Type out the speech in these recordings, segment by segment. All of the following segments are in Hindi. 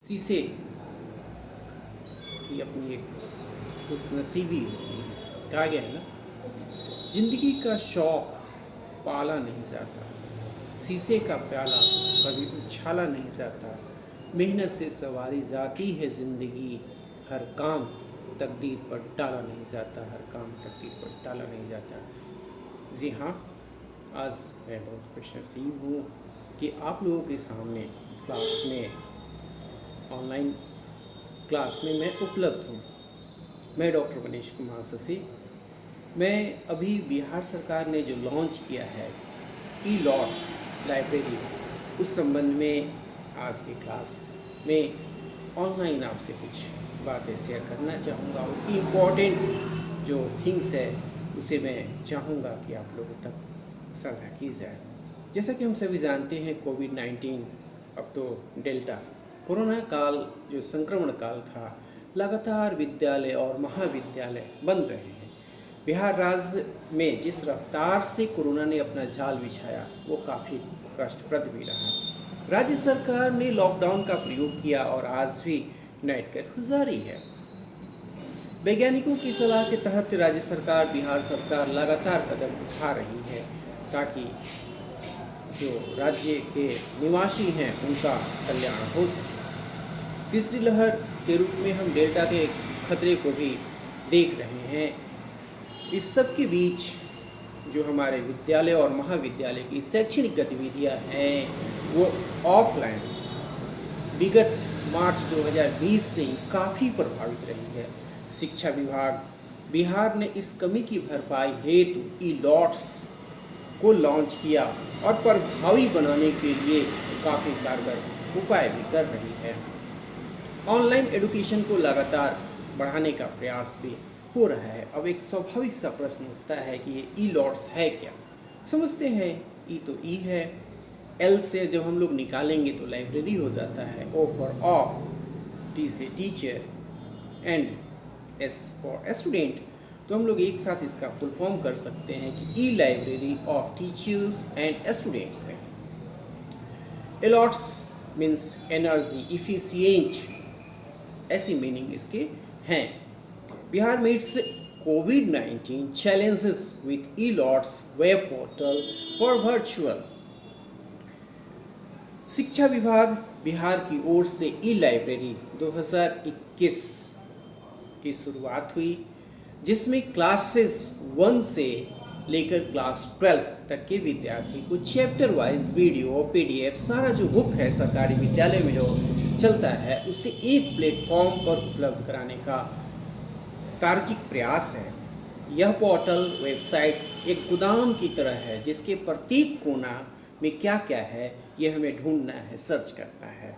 शीशे की अपनी एक खुशनसीबी होती है। कहा गया है ना, जिंदगी का शौक पाला नहीं जाता, शीशे का प्याला कभी उछाला नहीं जाता, मेहनत से सवारी जाती है जिंदगी, हर काम तकदीर पर डाला नहीं जाता, हर काम तकदीर पर डाला नहीं जाता। जी हाँ, आज मैं बहुत खुशनसीब हूँ कि आप लोगों के सामने क्लास में, ऑनलाइन क्लास में मैं उपलब्ध हूँ। मैं डॉक्टर मनीष कुमार शशि। मैं अभी बिहार सरकार ने जो लॉन्च किया है ई लॉट्स लाइब्रेरी, उस संबंध में आज की क्लास में ऑनलाइन आपसे कुछ बातें शेयर करना चाहूँगा। उसकी इम्पोर्टेंस जो थिंग्स है उसे मैं चाहूँगा कि आप लोगों तक साझा की जाए। जैसा कि हम सभी जानते हैं, कोविड-19 अब तो डेल्टा कोरोना काल जो संक्रमण काल था, लगातार विद्यालय और महाविद्यालय बंद रहे हैं। बिहार राज्य में जिस रफ्तार से कोरोना ने अपना जाल बिछाया वो काफ़ी कष्टप्रद भी रहा। राज्य सरकार ने लॉकडाउन का प्रयोग किया और आज भी नाइट कर्फ्यू जारी है। वैज्ञानिकों की सलाह के तहत राज्य सरकार, बिहार सरकार लगातार कदम उठा रही है ताकि जो राज्य के निवासी हैं उनका कल्याण हो सके। तीसरी लहर के रूप में हम डेल्टा के खतरे को भी देख रहे हैं। इस सब के बीच जो हमारे विद्यालय और महाविद्यालय की शैक्षणिक गतिविधियां हैं वो ऑफलाइन विगत मार्च 2020 से ही काफ़ी प्रभावित रही है। शिक्षा विभाग बिहार ने इस कमी की भरपाई हेतु ई लॉट्स को लॉन्च किया और प्रभावी बनाने के लिए काफ़ी कारगर उपाय भी कर रही है। ऑनलाइन एजुकेशन को लगातार बढ़ाने का प्रयास भी हो रहा है। अब एक स्वाभाविक सा प्रश्न उठता है कि ये ई लॉट्स है क्या। समझते हैं, ई तो ई है, एल से जब हम लोग निकालेंगे तो लाइब्रेरी हो जाता है, ओ फॉर ऑफ, टी से teacher and S for student. तो हम लोग एक साथ इसका फुल फॉर्म कर सकते हैं कि ई library of teachers and students है। एलॉट्स मीन्स एनर्जी इफिशिएंट, ऐसी मीनिंग इसके हैं। Bihar meets covid challenges with e-lots web portal for virtual। शिक्षा विभाग बिहार की ओर से ई लाइब्रेरी 2021 की शुरुआत हुई, जिसमें क्लासेस 1 से लेकर क्लास 12 तक के विद्यार्थी को चैप्टर वाइज वीडियो, पीडीएफ, सारा जो बुक है सरकारी विद्यालय में जो चलता है उसे एक प्लेटफॉर्म पर उपलब्ध कराने का तार्किक प्रयास है। यह पोर्टल वेबसाइट एक गोदाम की तरह है जिसके प्रत्येक कोना में क्या क्या है यह हमें ढूंढना है, सर्च करना है।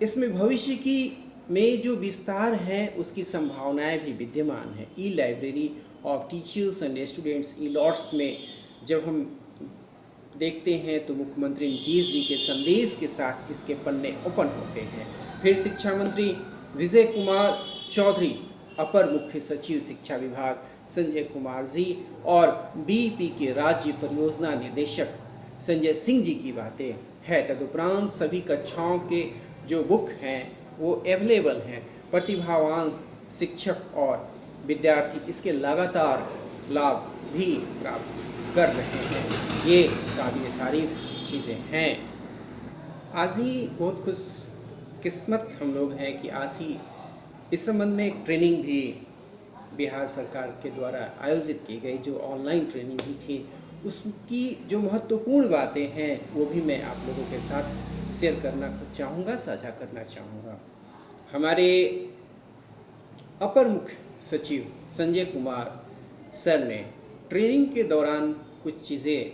इसमें भविष्य की में जो विस्तार है उसकी संभावनाएं भी विद्यमान है। ई library of teachers and students E lots में जब हम देखते हैं तो मुख्यमंत्री नीतीश जी के संदेश के साथ इसके पन्ने ओपन होते हैं। फिर शिक्षा मंत्री विजय कुमार चौधरी, अपर मुख्य सचिव शिक्षा विभाग संजय कुमार जी और बीपी के राज्य परियोजना निदेशक संजय सिंह जी की बातें है। तदुपरांत सभी कक्षाओं के जो बुक हैं वो अवेलेबल हैं। प्रतिभावान शिक्षक और विद्यार्थी इसके लगातार लाभ भी प्राप्त कर रहे हैं। ये काबिल तारीफ चीज़ें हैं। आज ही बहुत खुश किस्मत हम लोग हैं कि आज ही इस संबंध में एक ट्रेनिंग भी बिहार सरकार के द्वारा आयोजित की गई, जो ऑनलाइन ट्रेनिंग भी थी। उसकी जो महत्वपूर्ण बातें हैं वो भी मैं आप लोगों के साथ शेयर करना चाहूँगा, साझा करना चाहूँगा। हमारे अपर मुख्य सचिव संजय कुमार सर ने ट्रेनिंग के दौरान कुछ चीज़ें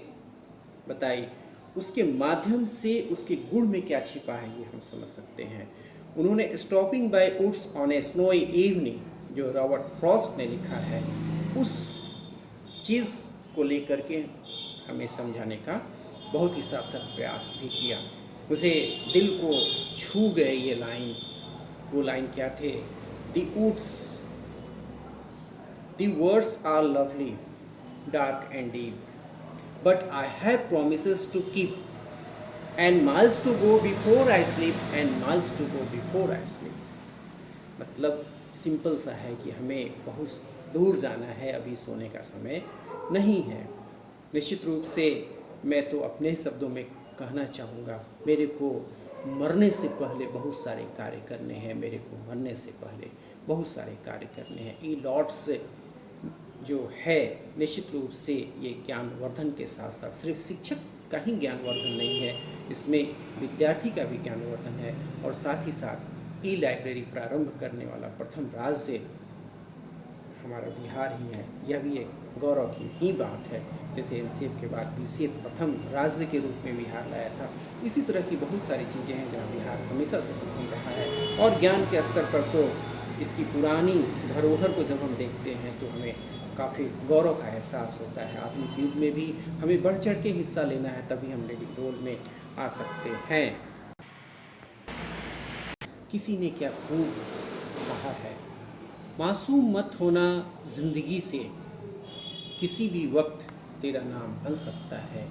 बताई, उसके माध्यम से उसके गुण में क्या छिपा है ये हम समझ सकते हैं। उन्होंने stopping by woods on a snowy evening जो रॉबर्ट फ्रॉस्ट ने लिखा है, उस चीज़ को लेकर के हमें समझाने का बहुत ही सार्थक प्रयास भी किया। मुझे दिल को छू गए ये लाइन। वो लाइन क्या थे? The woods, the words are lovely, dark and deep, but I have promises to keep. and miles to go before I sleep, and miles to go before I sleep. मतलब सिंपल सा है कि हमें बहुत दूर जाना है, अभी सोने का समय नहीं है। निश्चित रूप से मैं तो अपने शब्दों में कहना चाहूँगा, मेरे को मरने से पहले बहुत सारे कार्य करने हैं, मेरे को मरने से पहले बहुत सारे कार्य करने हैं। ई लॉट्स जो है निश्चित रूप से ये ज्ञानवर्धन के साथ साथ सिर्फ शिक्षक का ही ज्ञानवर्धन नहीं है, इसमें विद्यार्थी का भी ज्ञानवर्धन है। और साथ ही साथ ई लाइब्रेरी प्रारंभ करने वाला प्रथम राज्य हमारा बिहार ही है। यह भी एक गौरव की ही बात है। जैसे एनसीएफ के बाद बीसीएफ प्रथम राज्य के रूप में बिहार लाया था, इसी तरह की बहुत सारी चीज़ें हैं जहाँ बिहार हमेशा से प्रथम रहा है। और ज्ञान के स्तर पर तो इसकी पुरानी धरोहर को जब हम देखते हैं तो हमें काफ़ी गौरव का एहसास होता है। आधुनिक युग में भी हमें बढ़ चढ़ के हिस्सा लेना है, तभी हम लीडिंग रोल में आ सकते हैं। किसी ने क्या खूब कहा है, मासूम मत होना जिंदगी से, किसी भी वक्त तेरा नाम बन सकता है।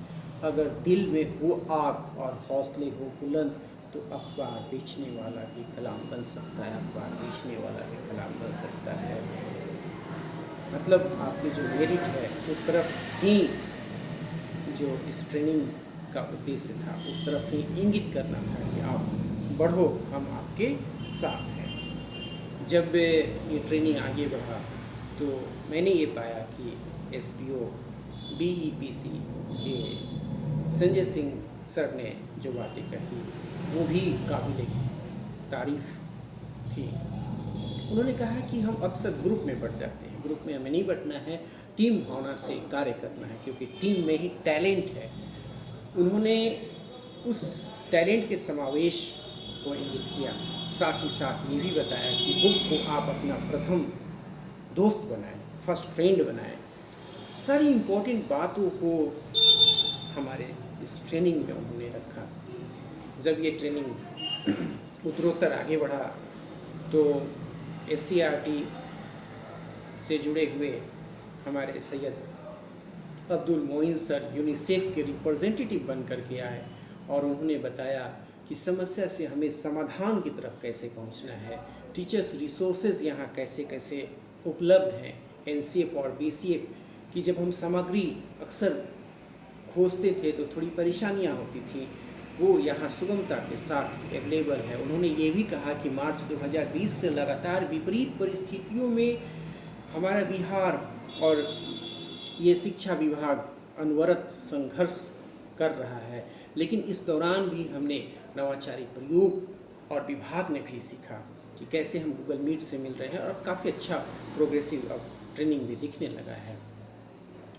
अगर दिल में हो आग और हौसले हो बुलंद, तो अखबार बेचने वाला भी कलाम बन सकता है, अखबार बेचने वाला भी कलाम बन सकता है। मतलब आपकी जो मेरिट है उस तरफ ही, जो इस ट्रेनिंग का उद्देश्य था उस तरफ ही इंगित करना था कि आप बढ़ो, हम आपके साथ हैं। जब ये ट्रेनिंग आगे बढ़ा तो मैंने ये पाया कि एसपीओ बीईपीसी के संजय सिंह सर ने जो बातें कही वो भी काबिल तारीफ थी। उन्होंने कहा कि हम अक्सर ग्रुप में बढ़ जाते हैं, ग्रुप में हमें नहीं बढ़ना है, टीम भावना से कार्य करना है, क्योंकि टीम में ही टैलेंट है। उन्होंने उस टैलेंट के समावेश को इंगित किया, साथ ही साथ ये भी बताया कि बुक को आप अपना प्रथम दोस्त बनाएं, फर्स्ट फ्रेंड बनाएं। सारी इम्पोर्टेंट बातों को हमारे इस ट्रेनिंग में उन्होंने रखा। जब ये ट्रेनिंग उत्तरोत्तर आगे बढ़ा तो SCERT से जुड़े हुए हमारे सैयद अब्दुल मोइन सर यूनिसेफ के रिप्रेजेंटेटिव बन करके आए और उन्होंने बताया कि समस्या से हमें समाधान की तरफ कैसे पहुंचना है, टीचर्स रिसोर्सेज यहाँ कैसे कैसे उपलब्ध हैं। NCF और BCF की जब हम सामग्री अक्सर खोजते थे तो थोड़ी परेशानियाँ होती थी, वो यहाँ सुगमता के साथ अवेलेबल है। उन्होंने ये भी कहा कि मार्च 2020 से लगातार विपरीत परिस्थितियों में हमारा बिहार और ये शिक्षा विभाग अनवरत संघर्ष कर रहा है, लेकिन इस दौरान भी हमने नवाचारी प्रयोग और विभाग ने भी सीखा कि कैसे हम गूगल मीट से मिल रहे हैं और काफ़ी अच्छा प्रोग्रेसिव अब ट्रेनिंग भी दिखने लगा है।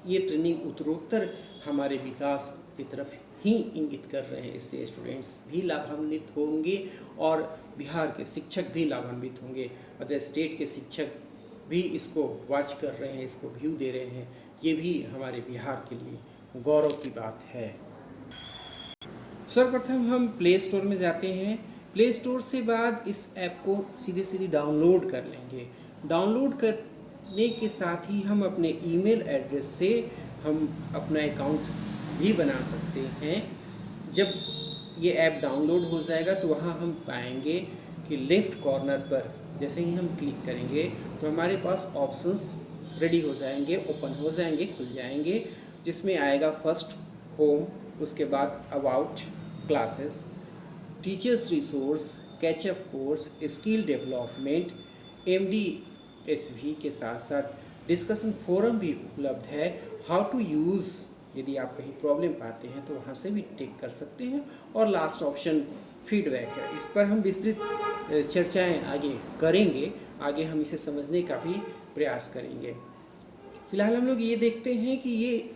ये ट्रेनिंग उत्तरोत्तर हमारे विकास की तरफ ही इंगित कर रहे हैं। इससे स्टूडेंट्स भी लाभान्वित होंगे और बिहार के शिक्षक भी लाभान्वित होंगे, अदर स्टेट के शिक्षक भी इसको वॉच कर रहे हैं, इसको व्यू दे रहे हैं। ये भी हमारे बिहार के लिए गौरव की बात है। सर्वप्रथम हम प्ले स्टोर में जाते हैं। प्ले स्टोर से बाद इस ऐप को सीधे डाउनलोड कर लेंगे। डाउनलोड करने के साथ ही हम अपने ईमेल एड्रेस से हम अपना अकाउंट भी बना सकते हैं। जब ये ऐप डाउनलोड हो जाएगा तो वहाँ हम पाएंगे कि लेफ़्ट कॉर्नर पर जैसे ही हम क्लिक करेंगे तो हमारे पास ऑप्शंस रेडी हो जाएंगे, ओपन हो जाएंगे, खुल जाएंगे, जिसमें आएगा फर्स्ट होम, उसके बाद about classes, teachers resource, catch up course, skill development, MDSV के साथ साथ डिस्कशन फोरम भी उपलब्ध है। हाउ टू यूज़, यदि आप कहीं प्रॉब्लम पाते हैं तो वहाँ से भी टेक कर सकते हैं। और लास्ट ऑप्शन फीडबैक है। इस पर हम विस्तृत चर्चाएं आगे करेंगे, आगे हम इसे समझने का भी प्रयास करेंगे। फिलहाल हम लोग ये देखते हैं कि ये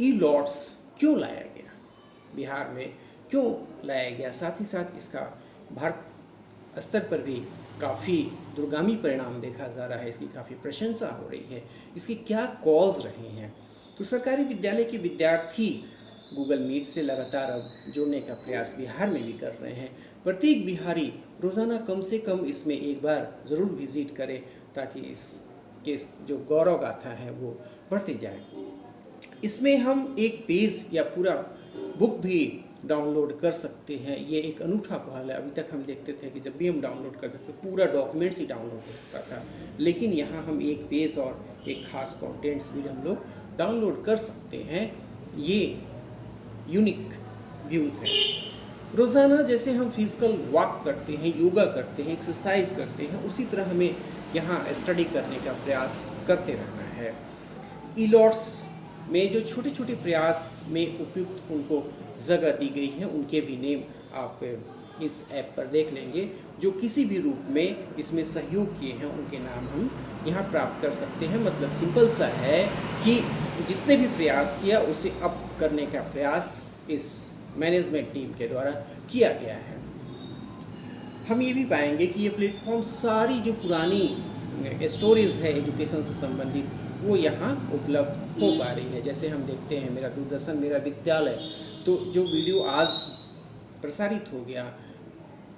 ई लॉट्स क्यों लाया गया, बिहार में क्यों लाया गया, साथ ही साथ इसका भारत स्तर पर भी काफ़ी दूरगामी परिणाम देखा जा रहा है, इसकी काफ़ी प्रशंसा हो रही है। इसके क्या कॉज रहे हैं? तो सरकारी विद्यालय के विद्यार्थी गूगल मीट से लगातार अब जुड़ने का प्रयास बिहार में भी कर रहे हैं। प्रत्येक बिहारी रोज़ाना कम से कम इसमें एक बार ज़रूर विजिट करे, ताकि इसके जो गौरव गाथा है वो बढ़ते जाए। इसमें हम एक पेज या पूरा बुक भी डाउनलोड कर सकते हैं। ये एक अनूठा पहल है। अभी तक हम देखते थे कि जब भी हम डाउनलोड करते थे पूरा डॉक्यूमेंट्स ही डाउनलोड होता था, लेकिन यहाँ हम एक पेज और एक खास कंटेंट्स भी हम लोग डाउनलोड कर सकते हैं। ये यूनिक व्यूज़ हैं। रोज़ाना जैसे हम फिजिकल वॉक करते हैं, योगा करते हैं, एक्सरसाइज करते हैं, उसी तरह हमें यहाँ स्टडी करने का प्रयास करते रहना है। ईलॉट्स में जो छोटे छोटे प्रयास में उपयुक्त उनको जगह दी गई है, उनके भी नेम आप इस ऐप पर देख लेंगे। जो किसी भी रूप में इसमें सहयोग किए हैं उनके नाम हम यहाँ प्राप्त कर सकते हैं। मतलब सिंपल सा है कि जिसने भी प्रयास किया उसे अप करने का प्रयास इस मैनेजमेंट टीम के द्वारा किया गया है। हम ये भी पाएंगे कि ये प्लेटफॉर्म सारी जो पुरानी स्टोरीज है एजुकेशन से संबंधित वो यहाँ उपलब्ध हो पा रही है। जैसे हम देखते हैं मेरा दूरदर्शन मेरा विद्यालय, तो जो वीडियो आज प्रसारित हो गया,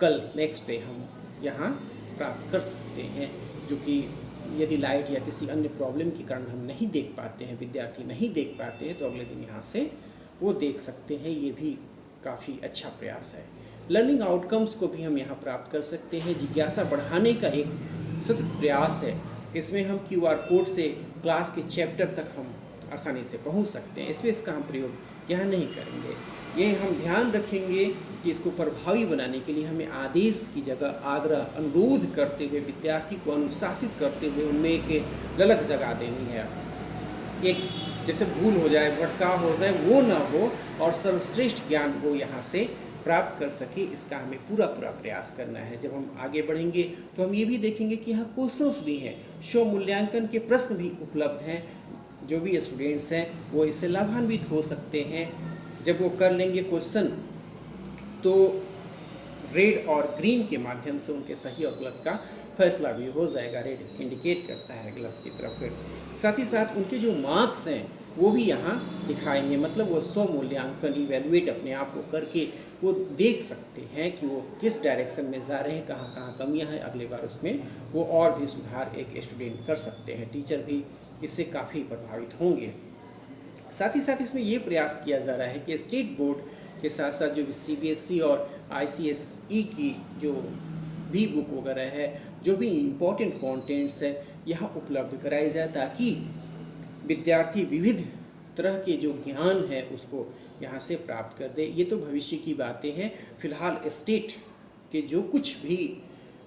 कल नेक्स्ट डे हम यहाँ प्राप्त कर सकते हैं। जो कि यदि लाइट या किसी अन्य प्रॉब्लम के कारण हम नहीं देख पाते हैं, विद्यार्थी नहीं देख पाते हैं, तो अगले दिन यहाँ से वो देख सकते हैं। ये भी काफ़ी अच्छा प्रयास है। लर्निंग आउटकम्स को भी हम यहाँ प्राप्त कर सकते हैं। जिज्ञासा बढ़ाने का एक सतत प्रयास है। इसमें हम QR कोड से क्लास के चैप्टर तक हम आसानी से पहुँच सकते हैं। इसमें इसका हम प्रयोग यहाँ नहीं करेंगे। ये हम ध्यान रखेंगे कि इसको प्रभावी बनाने के लिए हमें आदेश की जगह आग्रह, अनुरोध करते हुए, विद्यार्थी को अनुशासित करते हुए उनमें एक ललक जगा देनी है। एक जैसे भूल हो जाए, भटकाव हो जाए, वो ना हो और सर्वश्रेष्ठ ज्ञान वो यहाँ से प्राप्त कर सके, इसका हमें पूरा प्रयास करना है। जब हम आगे बढ़ेंगे तो हम ये भी देखेंगे कि यहाँ क्वेश्चंस भी हैं, स्व मूल्यांकन के प्रश्न भी उपलब्ध हैं। जो भी स्टूडेंट्स हैं वो इससे लाभान्वित हो सकते हैं। जब वो कर लेंगे क्वेश्चन तो रेड और ग्रीन के माध्यम से उनके सही और गलत का फैसला भी हो जाएगा। रेड इंडिकेट करता है गलत की तरफ। साथ ही साथ उनके जो मार्क्स हैं वो भी यहाँ दिखाएंगे। मतलब वो स्व मूल्यांकन इवेलुएट अपने आप को करके वो देख सकते हैं कि वो किस डायरेक्शन में जा रहे हैं, कहाँ कहाँ कमियाँ हैं। अगले बार उसमें वो और भी सुधार एक स्टूडेंट कर सकते हैं। टीचर भी इससे काफ़ी प्रभावित होंगे। साथ ही साथ इसमें ये प्रयास किया जा रहा है कि स्टेट बोर्ड के साथ साथ जो CBSE और ICSE की जो भी बुक वगैरह है, जो भी इम्पोर्टेंट कंटेंट्स है, यहाँ उपलब्ध कराई जाए ताकि विद्यार्थी विविध तरह के जो ज्ञान है उसको यहाँ से प्राप्त कर दे। ये तो भविष्य की बातें हैं। फिलहाल स्टेट के जो कुछ भी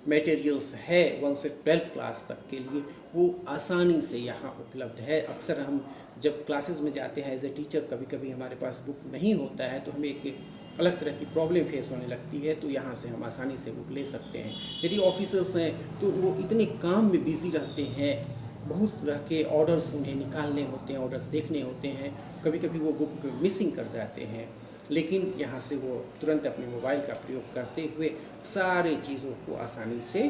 मटेरियल्स है 1 से 12 क्लास तक के लिए वो आसानी से यहाँ उपलब्ध है। अक्सर हम जब क्लासेस में जाते हैं एज ए टीचर, कभी कभी हमारे पास बुक नहीं होता है तो हमें एक अलग तरह की प्रॉब्लम फेस होने लगती है, तो यहाँ से हम आसानी से बुक ले सकते हैं। यदि ऑफिसर्स हैं तो वो इतने काम में बिजी रहते हैं, बहुत तरह के ऑर्डर्स उन्हें निकालने होते हैं, ऑर्डर्स देखने होते हैं, कभी कभी वो बुक मिसिंग कर जाते हैं, लेकिन यहाँ से वो तुरंत अपने मोबाइल का प्रयोग करते हुए सारे चीज़ों को आसानी से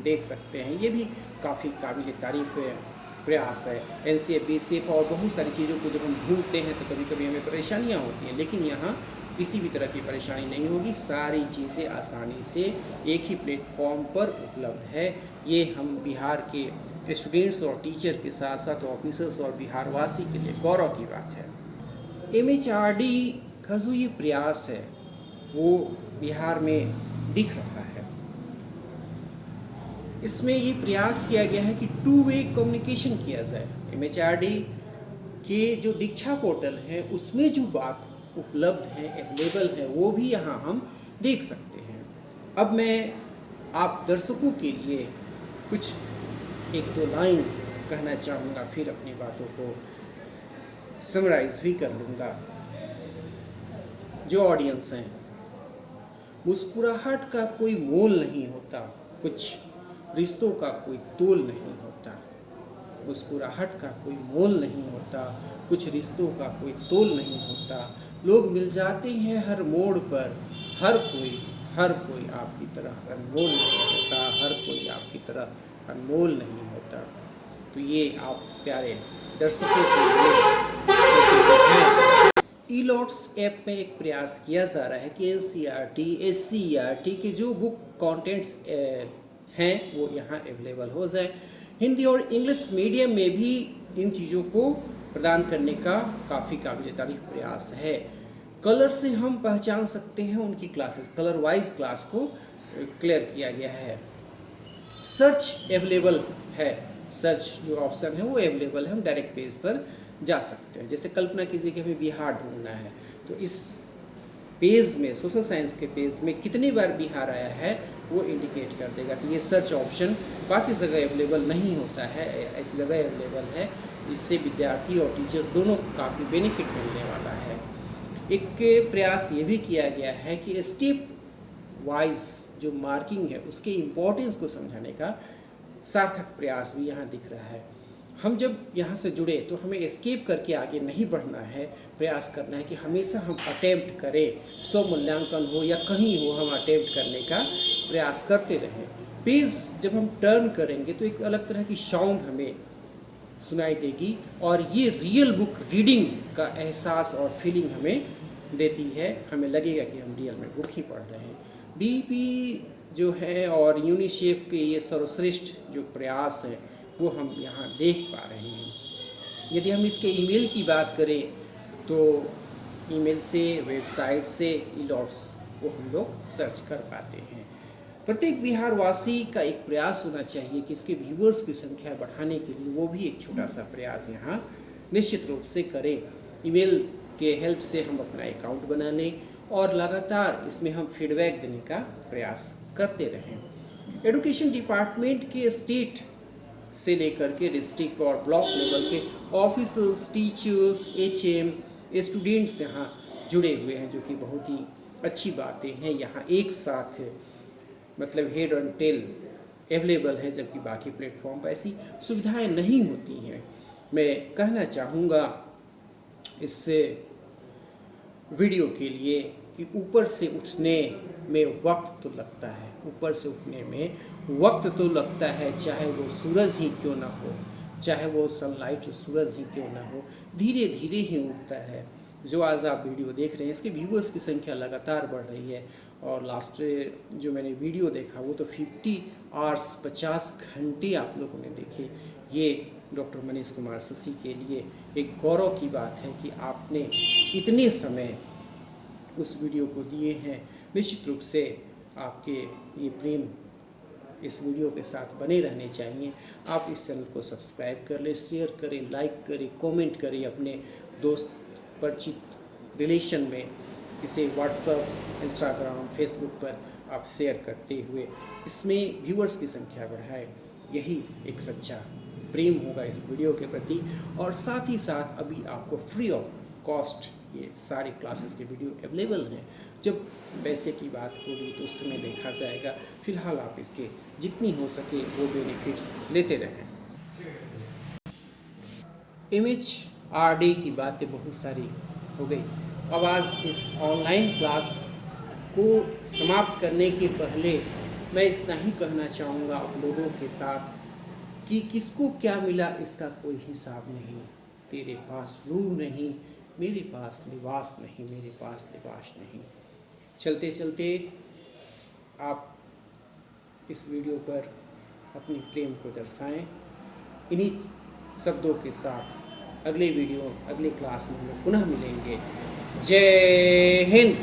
देख सकते हैं। ये भी काफ़ी काबिल तारीफ़ प्रयास है। NCF, BCF और बहुत सारी चीज़ों को जब हम ढूंढते हैं तो कभी कभी हमें परेशानियाँ होती हैं, लेकिन यहाँ किसी भी तरह की परेशानी नहीं होगी। सारी चीज़ें आसानी से एक ही प्लेटफॉर्म पर उपलब्ध है। ये हम बिहार के स्टूडेंट्स और टीचर के साथ साथ ऑफिसर्स और बिहारवासी के लिए गौरव की बात है। MHRD का जो ये प्रयास है वो बिहार में दिख रहा है। इसमें ये प्रयास किया गया है कि 2-वे कम्युनिकेशन किया जाए। MHRD के जो दीक्षा पोर्टल है उसमें जो बात उपलब्ध है, अवेलेबल है, वो भी यहाँ हम देख सकते हैं। अब मैं आप दर्शकों के लिए कुछ 1-2 लाइन कहना चाहूँगा, फिर अपनी बातों को समराइज भी कर लूँगा। जो ऑडियंस हैं, मुस्कुराहट का कोई मोल नहीं होता, कुछ रिश्तों का कोई तोल नहीं होता। मुस्कुराहट का कोई मोल नहीं होता, कुछ रिश्तों का कोई तोल नहीं होता। लोग मिल जाते हैं हर मोड़ पर, हर कोई आपकी तरह अनमोल नहीं होता, हर कोई आपकी तरह अनमोल नहीं होता। तो ये आप प्यारे दर्शकों के लिए ईलॉट्स ऐप में एक प्रयास किया जा रहा है कि NCERT, SCERT के जो बुक कंटेंट्स हैं वो यहाँ अवेलेबल हो जाए। हिंदी और इंग्लिश मीडियम में भी इन चीज़ों को प्रदान करने का काफ़ी काबिल तारीफ प्रयास है। कलर से हम पहचान सकते हैं उनकी क्लासेस, कलर वाइज क्लास को क्लियर किया गया है। सर्च अवेलेबल है, सर्च जो ऑप्शन है वो अवेलेबल है, हम डायरेक्ट पेज पर जा सकते हैं। जैसे कल्पना कीजिए कि हमें बिहार ढूंढना है, तो इस पेज में, सोशल साइंस के पेज में कितनी बार बिहार आया है वो इंडिकेट कर देगा। तो ये सर्च ऑप्शन बाकी जगह अवेलेबल नहीं होता है, ऐसी जगह अवेलेबल है। इससे विद्यार्थी और टीचर्स दोनों को काफ़ी बेनिफिट मिलने वाला है। एक प्रयास ये भी किया गया है कि स्टेप वाइज जो मार्किंग है उसके इम्पोर्टेंस को समझाने का सार्थक प्रयास भी यहाँ दिख रहा है। हम जब यहाँ से जुड़े तो हमें एस्केप करके आगे नहीं बढ़ना है, प्रयास करना है कि हमेशा हम अटेम्प्ट करें, स्व मूल्यांकन हो या कहीं हो, हम अटेम्प्ट करने का प्रयास करते रहें। पेज जब हम टर्न करेंगे तो एक अलग तरह की साउंड हमें सुनाई देगी और ये रियल बुक रीडिंग का एहसास और फीलिंग हमें देती है। हमें लगेगा कि हम रियल में बुक ही पढ़ रहे हैं। DP जो है और यूनिसेफ के ये सर्वश्रेष्ठ जो प्रयास है वो हम यहाँ देख पा रहे हैं। यदि हम इसके ईमेल की बात करें तो ईमेल से, वेबसाइट से ई-लॉट्स को हम लोग सर्च कर पाते हैं। प्रत्येक बिहारवासी का एक प्रयास होना चाहिए कि इसके व्यूअर्स की संख्या बढ़ाने के लिए वो भी एक छोटा सा प्रयास यहाँ निश्चित रूप से करें। ईमेल के हेल्प से हम अपना अकाउंट बना लें और लगातार इसमें हम फीडबैक देने का प्रयास करते रहें। एजुकेशन डिपार्टमेंट के स्टेट से लेकर के डिस्ट्रिक्ट और ब्लॉक लेवल के ऑफिसर्स, टीचर्स, HM, स्टूडेंट्स यहाँ जुड़े हुए हैं, जो कि बहुत ही अच्छी बातें हैं। यहाँ एक साथ मतलब हेड एंड टेल अवेलेबल है, जबकि बाकी प्लेटफॉर्म पर ऐसी सुविधाएं नहीं होती हैं। मैं कहना चाहूँगा इससे वीडियो के लिए कि ऊपर से उठने में वक्त तो लगता है, ऊपर से उठने में वक्त तो लगता है, चाहे वो सूरज ही क्यों ना हो, चाहे वो सनलाइट सूरज ही क्यों ना हो, धीरे धीरे ही उठता है। जो आज आप वीडियो देख रहे हैं इसके व्यूअर्स की संख्या लगातार बढ़ रही है और लास्ट जो मैंने वीडियो देखा वो तो 50 आवर्स 50 घंटे आप लोगों ने देखे। ये डॉक्टर मनीष कुमार शशि के लिए एक गौरव की बात है कि आपने इतने समय उस वीडियो को दिए हैं। निश्चित रूप से आपके ये प्रेम इस वीडियो के साथ बने रहने चाहिए। आप इस चैनल को सब्सक्राइब कर लें, शेयर करें, लाइक करें, कमेंट करें, अपने दोस्त परिचित रिलेशन में इसे व्हाट्सएप, इंस्टाग्राम, फेसबुक पर आप शेयर करते हुए इसमें व्यूअर्स की संख्या बढ़ाएं। यही एक सच्चा प्रेम होगा इस वीडियो के प्रति। और साथ ही साथ अभी आपको फ्री ऑफ कॉस्ट ये सारी क्लासेस के वीडियो अवेलेबल हैं। जब पैसे की बात होगी तो उस समय देखा जाएगा। फिलहाल आप इसके जितनी हो सके वो बेनिफिट्स लेते रहें। MHRD की बातें बहुत सारी हो गई। अब आज इस ऑनलाइन क्लास को समाप्त करने के पहले मैं इतना ही कहना चाहूँगा आप लोगों के साथ कि किसको क्या मिला इसका कोई हिसाब नहीं। तेरे पास रूह नहीं, मेरे पास लिबास नहीं, मेरे पास लिबास नहीं। चलते चलते आप इस वीडियो पर अपनी प्रेम को दर्शाएं। इन्हीं शब्दों के साथ अगले वीडियो, अगले क्लास में हम लोग पुनः मिलेंगे। जय हिंद।